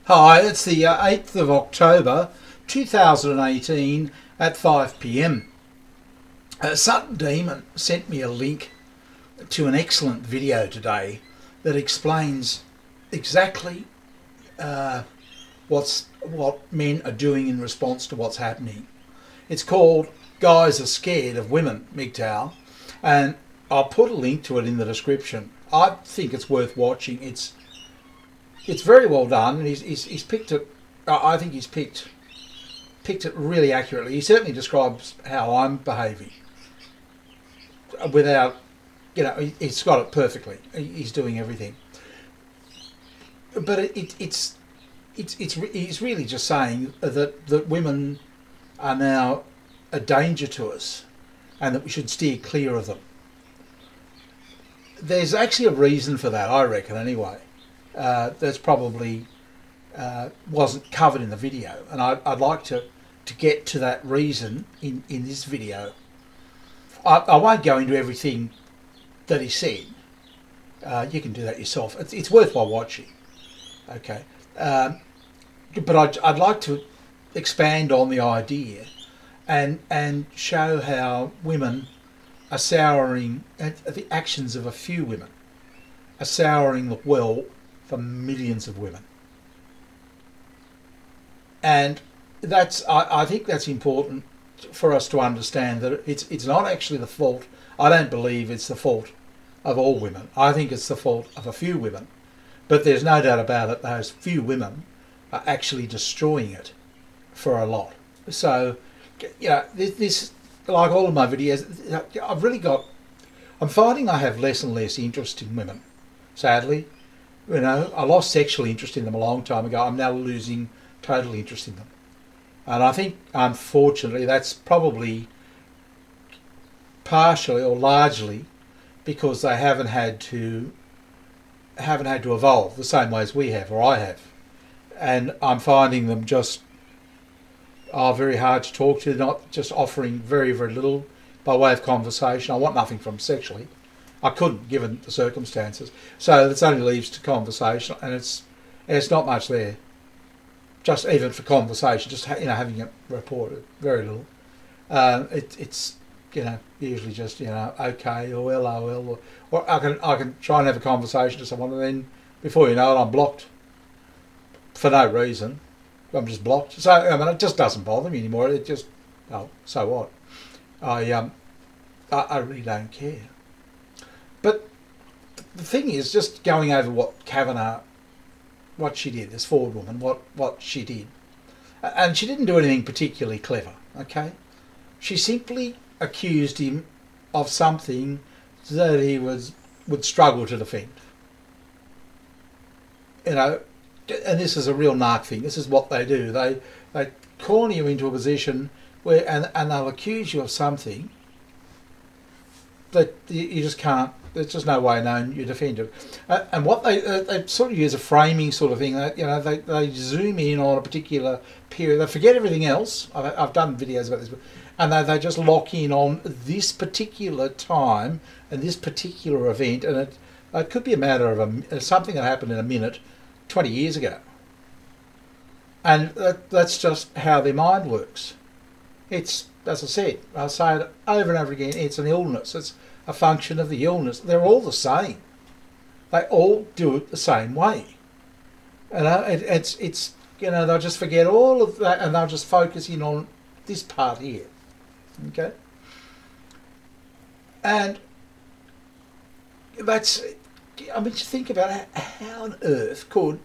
Hi, it's the 8th of October 2018 at 5 p.m. Sutton Demon sent me a link to an excellent video today that explains exactly what men are doing in response to what's happening. It's called Guys Are Scared of Women, mgtow, and I'll put a link to it in the description. I think it's worth watching. It's very well done, and he's picked it. I think he's picked it really accurately. He certainly describes how I'm behaving without, he's got it perfectly. He's doing everything, but he's really just saying that women are now a danger to us, and that we should steer clear of them. There's actually a reason for that, I reckon, anyway. That's probably wasn't covered in the video, and I'd like to get to that reason in this video. I won't go into everything that he said. You can do that yourself. It's worthwhile watching. Okay, but I'd like to expand on the idea and show how women are souring, the actions of a few women are souring the well for millions of women. And I think that's important for us to understand, that it's not actually the fault. I don't believe it's the fault of all women. I think it's the fault of a few women. But there's no doubt about it, those few women are actually destroying it for a lot. So, this, like all of my videos, I'm finding I have less and less interest in women, sadly. I lost sexual interest in them a long time ago. I'm now losing total interest in them. And I think, unfortunately, that's probably partially or largely because they haven't had to evolve the same way as we have, or I have. And I'm finding them just very hard to talk to, not just offering very, very little by way of conversation. I want nothing from them sexually. I couldn't, given the circumstances. So this only leaves to conversation, and it's not much there. Just even for conversation, just having it reported, very little. It's usually just okay, or LOL, or I can try and have a conversation to someone, and then before you know it, I'm blocked for no reason. I'm just blocked. So it just doesn't bother me anymore. It just, so what? I really don't care. But the thing is, just going over what Kavanagh, what she did, this Ford woman, what she did. And she didn't do anything particularly clever, okay? She simply accused him of something that he would struggle to defend. And this is a real narc thing. This is what they do. They corner you into a position where, and they'll accuse you of something that you just can't. There's just no way known you defend it. And what they sort of use a framing sort of thing. They zoom in on a particular period. They forget everything else. I've done videos about this, and they just lock in on this particular time and this particular event. And it could be a matter of something that happened in a minute 20 years ago. And that's just how their mind works. It's, as I said, I'll say it over and over again, it's an illness. It's a function of the illness. They're all the same. They all do it the same way. It's they'll just forget all of that, and they'll just focus in on this part here. Okay? And that's, just think about how on earth could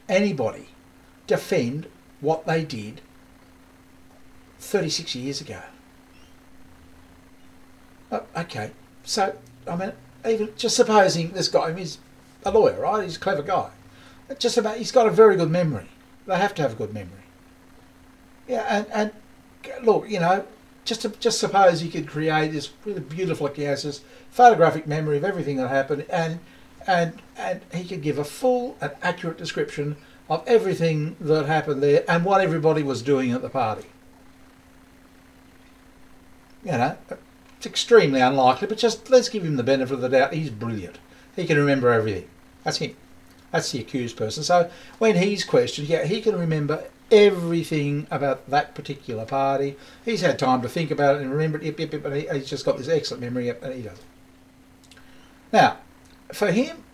anybody defend what they did 36 years ago? Okay, so, even just supposing this guy, he's a lawyer, right? He's a clever guy. He's got a very good memory. They have to have a good memory. Yeah, and look, just suppose he could create this really beautiful, this photographic memory of everything that happened, and he could give a full and accurate description of everything that happened there and what everybody was doing at the party. It's extremely unlikely, but just let's give him the benefit of the doubt. He's brilliant. He can remember everything. That's him. That's the accused person. So when he's questioned, yeah, he can remember everything about that particular party. He's had time to think about it and remember it, but he's just got this excellent memory, and he does. Now, for him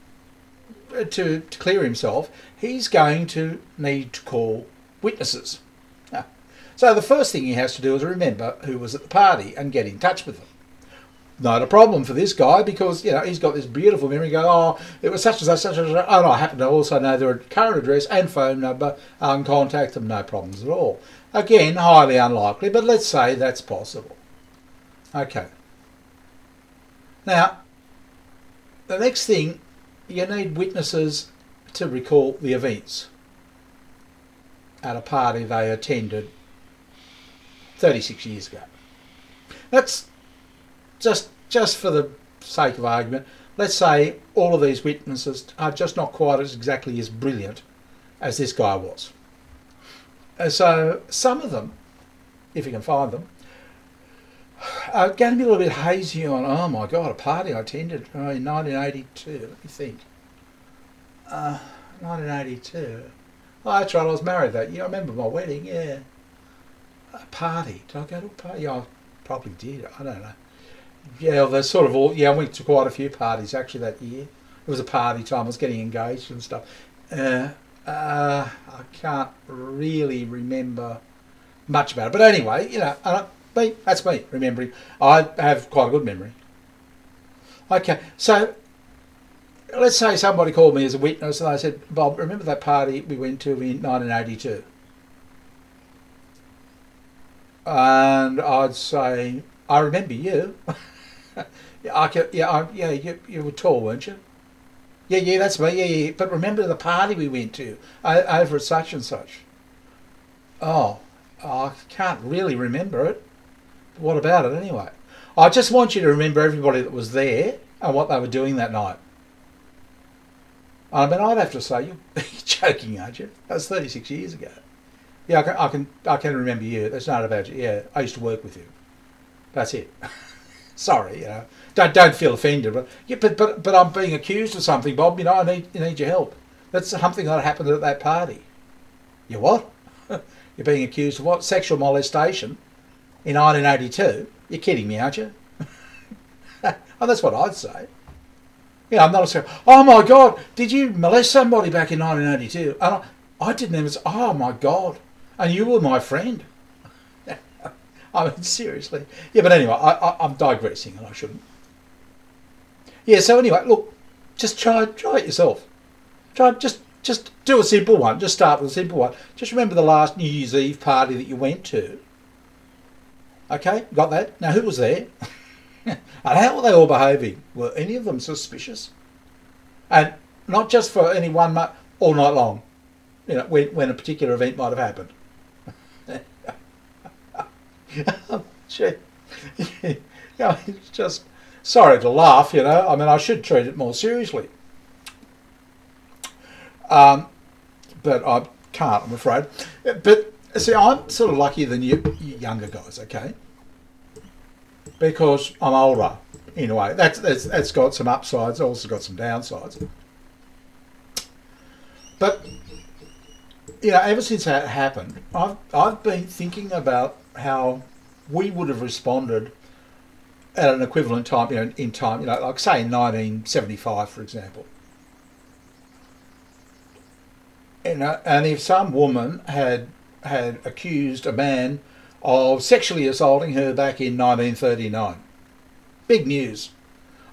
to clear himself, he's going to need to call witnesses. So the first thing he has to do is remember who was at the party and get in touch with them. Not a problem for this guy, because, you know, he's got this beautiful memory. Go, oh, it was such and such, such and such. Oh, no, I happen to also know their current address and phone number and contact them. No problems at all. Again, highly unlikely, but let's say that's possible. Okay. Now, the next thing, you need witnesses to recall the events at a party they attended 36 years ago. That's just for the sake of argument. Let's say all of these witnesses are just not quite exactly as brilliant as this guy was. And so some of them, if you can find them, are going to be a little bit hazy on, oh my God, a party I attended in 1982. Let me think. 1982. Oh, that's right, I was married that year. I remember my wedding, yeah. A party. Did I go to a party? Yeah, I probably did. I don't know. Yeah, they're sort of all... Yeah, I went to quite a few parties actually that year. It was a party time. I was getting engaged and stuff. I can't really remember much about it. But anyway, you know, that's me remembering. I have quite a good memory. Okay, so let's say somebody called me as a witness and they said, Bob, remember that party we went to in 1982? And I'd say, I remember you. You were tall, weren't you? Yeah, that's me. Yeah. But remember the party we went to over at such and such? Oh, I can't really remember it. What about it anyway? I just want you to remember everybody that was there and what they were doing that night. I mean, I'd have to say, you're joking, aren't you? That was 36 years ago. Yeah, I can remember you. That's not about you. Yeah, I used to work with you. That's it. Sorry, you know. Don't feel offended. But yeah, but I'm being accused of something, Bob. You know, I need your help. That's something that happened at that party. You what? You're being accused of what? Sexual molestation in 1982? You're kidding me, aren't you? Oh, that's what I'd say. Yeah, I'm not saying, oh my God, did you molest somebody back in 1982? And I didn't even say, oh my God, and you were my friend. I mean, seriously. Yeah, but anyway, I'm digressing and I shouldn't. Yeah, so anyway, look, just try it yourself. Just do a simple one. Just start with a simple one. Just remember the last New Year's Eve party that you went to. Okay, got that? Now, who was there? And how were they all behaving? Were any of them suspicious? And not just for any one month, all night long, you know, when a particular event might have happened. Gee. Yeah, it's just, sorry to laugh, you know. I mean, I should treat it more seriously. But I can't, I'm afraid. But, see, I'm sort of luckier than you younger guys, okay? Because I'm older, in a way. That's got some upsides, also got some downsides. But, you know, ever since that happened, I've been thinking about how we would have responded at an equivalent time, you know, in time, you know, like say in 1975, for example. You know, and if some woman had accused a man of sexually assaulting her back in 1939, big news.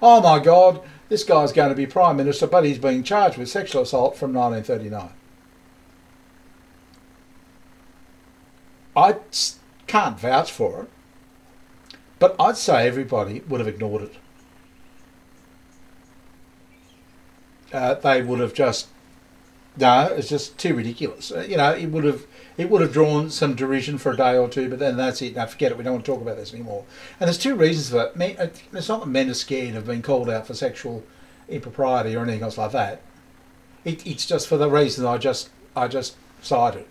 Oh my God, this guy's going to be Prime Minister, but he's being charged with sexual assault from 1939. I can't vouch for it, but I'd say everybody would have ignored it. They would have just, no, it's just too ridiculous. You know, it would have drawn some derision for a day or two, but then that's it. Now forget it. We don't want to talk about this anymore. And there's two reasons for that. It's not that men are scared of being called out for sexual impropriety or anything else like that. It's just for the reason I just cited.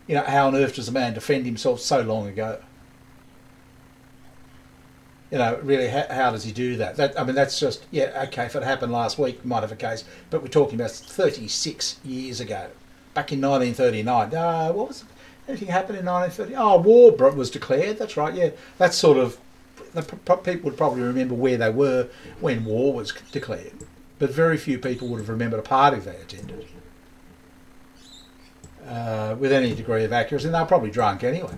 You know, how on earth does a man defend himself so long ago? Really, how does he do that? I mean, that's just, yeah, okay, if it happened last week, we might have a case, but we're talking about 36 years ago, back in 1939. What was anything happened in 1930? Oh, war was declared, that's right, yeah. That's sort of, people would probably remember where they were when war was declared, but very few people would have remembered a party they attended with any degree of accuracy, and they were probably drunk anyway.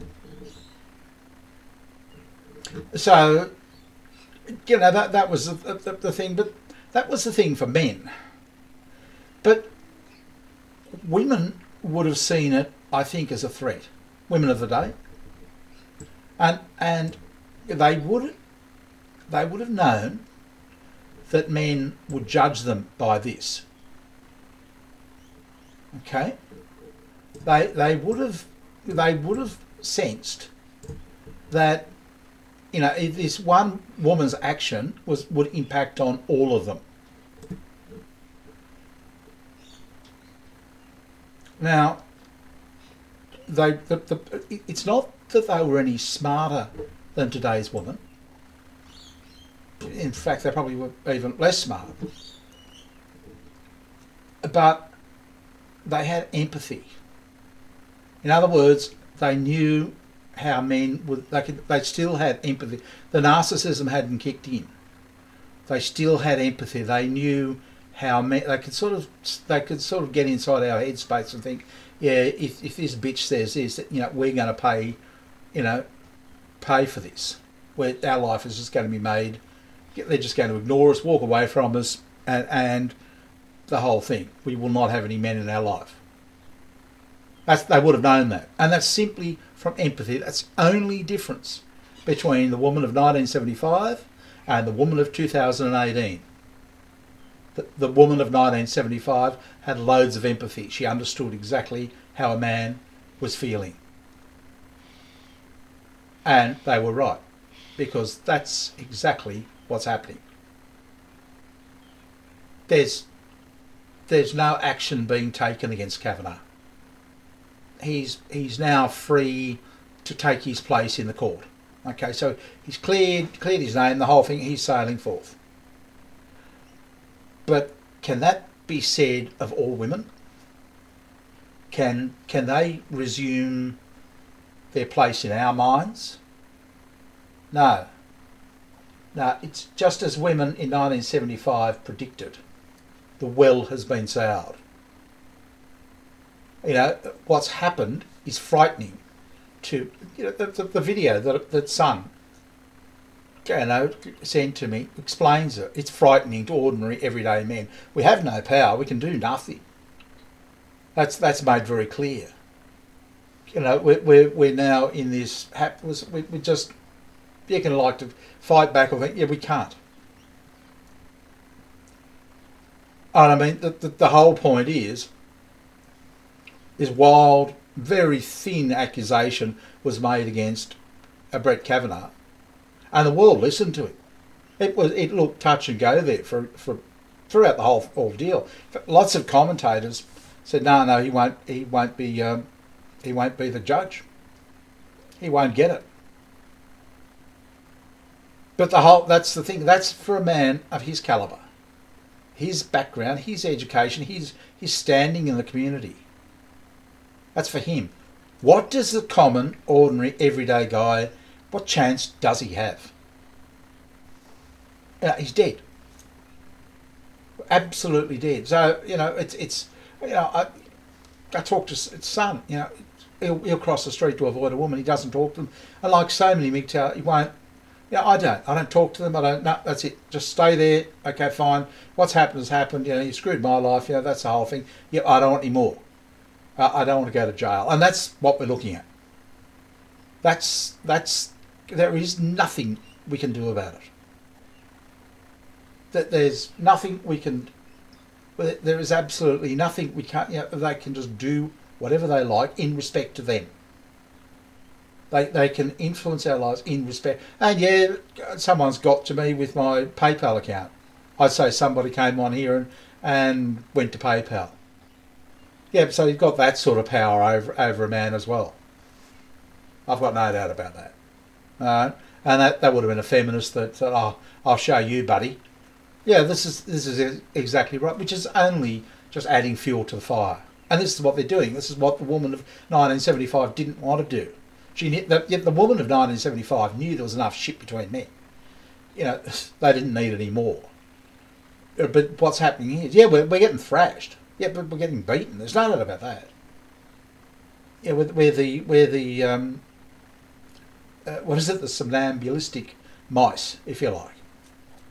So, that was the thing, but that was the thing for men. But women would have seen it, I think, as a threat. Women of the day, and they would have known that men would judge them by this. Okay, they would have sensed that, if this one woman's action would impact on all of them. Now, it's not that they were any smarter than today's woman. In fact, they probably were even less smart. But they had empathy. In other words, they knew how men would. They still had empathy. The narcissism hadn't kicked in. They still had empathy. They knew how men. They could sort of get inside our headspace and think, yeah, if this bitch says this, we're going to pay, pay for this. Where our life is just going to be made. They're just going to ignore us, walk away from us, and the whole thing. We will not have any men in our life. They would have known that, and that's simply from empathy. That's the only difference between the woman of 1975 and the woman of 2018. The woman of 1975 had loads of empathy. She understood exactly how a man was feeling, and they were right, because that's exactly what's happening. There's no action being taken against Kavanagh. He's now free to take his place in the court. Okay, so he's cleared his name, the whole thing. He's sailing forth. But can that be said of all women? Can they resume their place in our minds? No. No, it's just as women in 1975 predicted. The well has been soured. What's happened is frightening. The video that Son sent to me explains it. It's frightening to ordinary everyday men. We have no power. We can do nothing. That's made very clear. We're now in this. We just, you can like to fight back or think, yeah, we can't. And I mean, the whole point is wild, very thin accusation was made against Brett Kavanagh, and the world listened to it. It looked touch and go there for throughout the whole ordeal. Lots of commentators said, no, he won't be the judge. He won't get it. But that's the thing. That's for a man of his calibre, his background, his education, his standing in the community. That's for him. What does the common, ordinary, everyday guy, what chance does he have? He's dead. Absolutely dead. So, I talk to Son, he'll cross the street to avoid a woman. He doesn't talk to them. And like so many mgtow, he won't. I don't talk to them. No, that's it. Just stay there. Okay, fine. What's happened has happened. You screwed my life. That's the whole thing. Yeah, I don't want any more. I don't want to go to jail. And that's what we're looking at. There is nothing we can do about it. There's nothing we can. There is absolutely nothing we can't. They can just do whatever they like in respect to them. They can influence our lives in respect. And yeah, someone's got to me with my PayPal account. I'd say somebody came on here and went to PayPal. Yeah, so you've got that sort of power over a man as well. I've got no doubt about that. And that would have been a feminist that said, "Oh, I'll show you, buddy." Yeah, this is exactly right, which is only just adding fuel to the fire. And this is what they're doing. This is what the woman of 1975 didn't want to do. Yet the woman of 1975 knew there was enough shit between men. You know, they didn't need any more. But what's happening here is, yeah, we're getting thrashed. Yeah, but we're getting beaten. There's no doubt about that. Yeah, we're the what is it? The somnambulistic mice, if you like.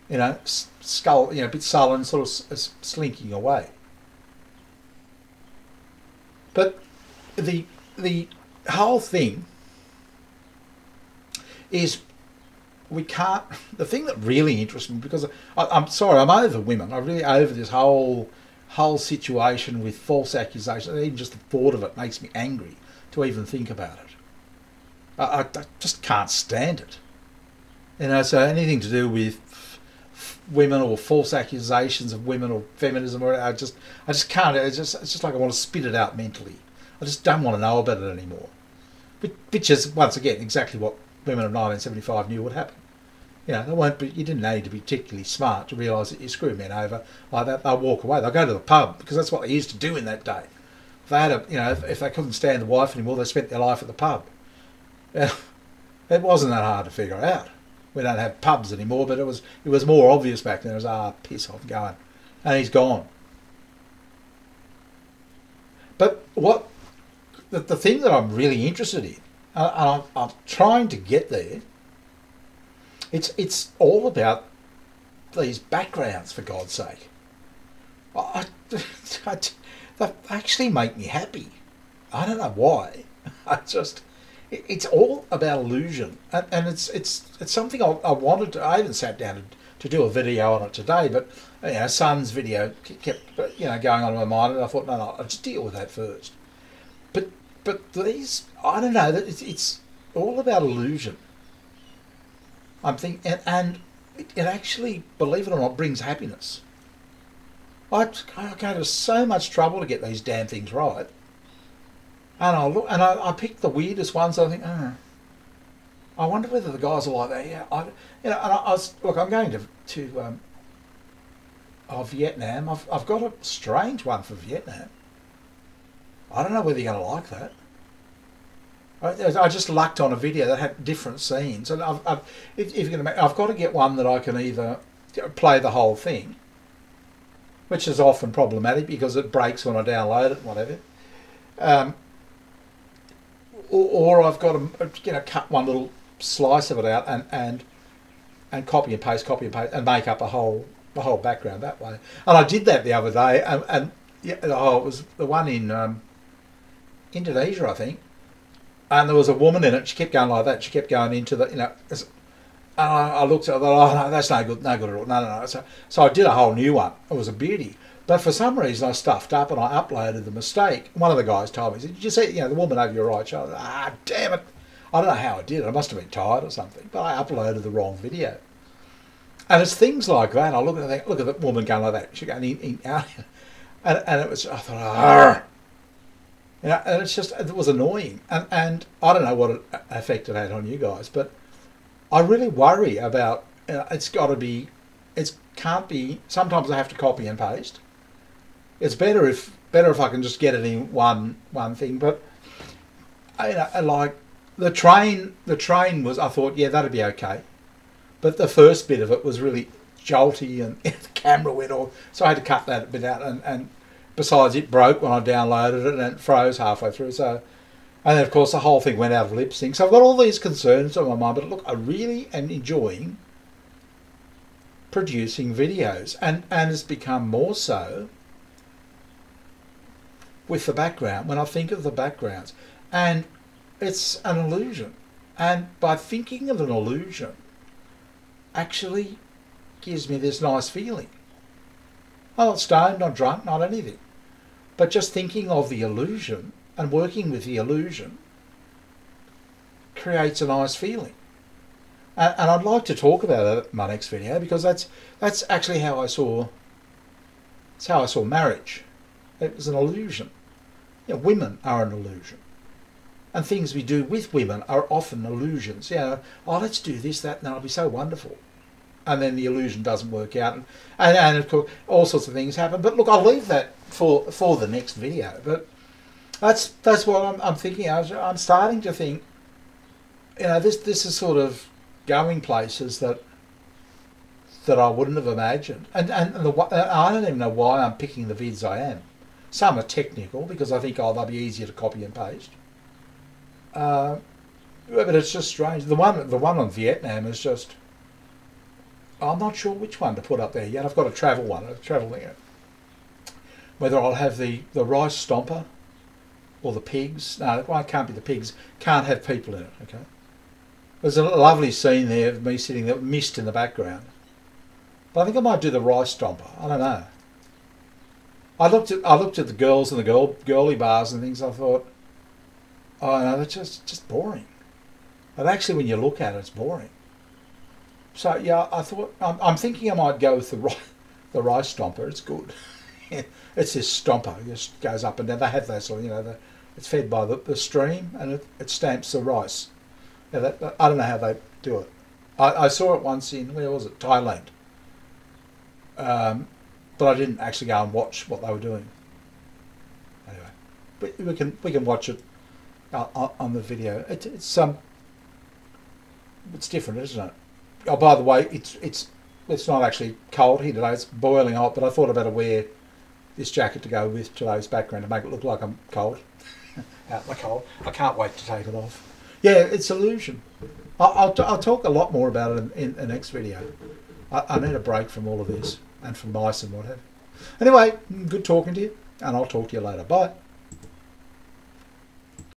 You know, skull, you know, a bit sullen, sort of slinking away. But the whole thing is we can't. The thing that really interests me, because I'm sorry, I'm over women. I'm really over this whole situation with false accusations. Even just the thought of it makes me angry to even think about it. I just can't stand it. You know, so anything to do with women or false accusations of women or feminism, or I just can't. It's just like I want to spit it out mentally. I just don't want to know about it anymore. Which is, once again, exactly what women of 1975 knew would happen. You know, you didn't need to be particularly smart to realise that you screw men over like that. They'll walk away. They'll go to the pub, because that's what they used to do in that day. If they had if they couldn't stand the wife anymore, they spent their life at the pub. It wasn't that hard to figure out. We don't have pubs anymore, but it was more obvious back then. It was, piss off, going. And he's gone. But the thing that I'm really interested in, and I'm trying to get there, it's all about these backgrounds, for God's sake. They actually make me happy. I don't know why. It's all about illusion, and it's something I wanted to. I even sat down to do a video on it today, but Son's video kept going on in my mind, and I thought, no, I'll just deal with that first. But these, I don't know, that it's all about illusion. I'm thinking, and it actually, believe it or not, brings happiness. I go to so much trouble to get these damn things right. And I pick the weirdest ones. I think, I wonder whether the guys are like that. Yeah, I'm going to Vietnam. I've got a strange one for Vietnam. I don't know whether you're going to like that. I just lucked on a video that had different scenes, and if you're going to, I've got to get one that I can either play the whole thing, which is often problematic because it breaks when I download it and whatever. Or I've got to cut one little slice of it out and copy and paste and make up the whole background that way. And I did that the other day, and it was the one in Indonesia, I think. And there was a woman in it. She kept going like that. She kept going into the And I looked at it. I thought, oh no, that's no good at all. No. So I did a whole new one. It was a beauty. But for some reason I stuffed up and I uploaded the mistake. One of the guys told me, he said, "Did you see, the woman over your right shoulder?" Damn it. I don't know how I did it. I must have been tired or something. But I uploaded the wrong video. And it's things like that. I look at the woman going like that. She's going in, out. And it was, I thought, argh. And it's just, it was annoying. And I don't know what effect it had on you guys, but I really worry about, it can't be, sometimes I have to copy and paste. It's better if I can just get it in one thing. But like the train was, I thought, yeah, that'd be okay. But the first bit of it was really jolty, and the camera went off, so I had to cut that bit out. And besides, it broke when I downloaded it, and it froze halfway through. So, and then of course the whole thing went out of lip sync. So I've got all these concerns on my mind. But look, I really am enjoying producing videos, and it's become more so with the background, when I think of the backgrounds, and it's an illusion, and by thinking of an illusion actually gives me this nice feeling. I'm not stoned, not drunk, not anything, but just thinking of the illusion and working with the illusion creates a nice feeling. And I'd like to talk about it in my next video, because that's actually how I saw marriage. It was an illusion. Women are an illusion. And things we do with women are often illusions. You know, oh, let's do this, that, and that'll be so wonderful. And then the illusion doesn't work out. And of course, all sorts of things happen. But look, I'll leave that for the next video. But that's what I'm thinking. I'm starting to think, you know, this is sort of going places that I wouldn't have imagined. And I don't even know why I'm picking the vids I am. Some are technical because I think, oh, they'll be easier to copy and paste. But it's just strange. The one on Vietnam is just, I'm not sure which one to put up there yet. I've got a travel one, a travel thing. Whether I'll have the rice stomper or the pigs. No, it can't be the pigs. Can't have people in it, okay? There's a lovely scene there of me sitting there, mist in the background. But I think I might do the rice stomper. I don't know. I looked at the girls and the girly bars and things. I thought, oh no, that's just boring. But actually, when you look at it, it's boring. So yeah, I thought I'm thinking I might go with the rice stomper. It's good. It's this stomper. It just goes up and down. They have those sort of, you know, it's fed by the stream and it stamps the rice. Yeah, I don't know how they do it. I saw it once in, where was it? Thailand. But I didn't actually go and watch what they were doing. Anyway, but we can watch it on the video. It's different, isn't it? Oh, by the way, it's not actually cold here today. It's boiling hot. But I thought I better wear this jacket to go with today's background to make it look like I'm cold. Out in the cold. I can't wait to take it off. Yeah, it's illusion. I'll talk a lot more about it in the next video. I need a break from all of this and from mice and whatever. Anyway, good talking to you, and I'll talk to you later. Bye.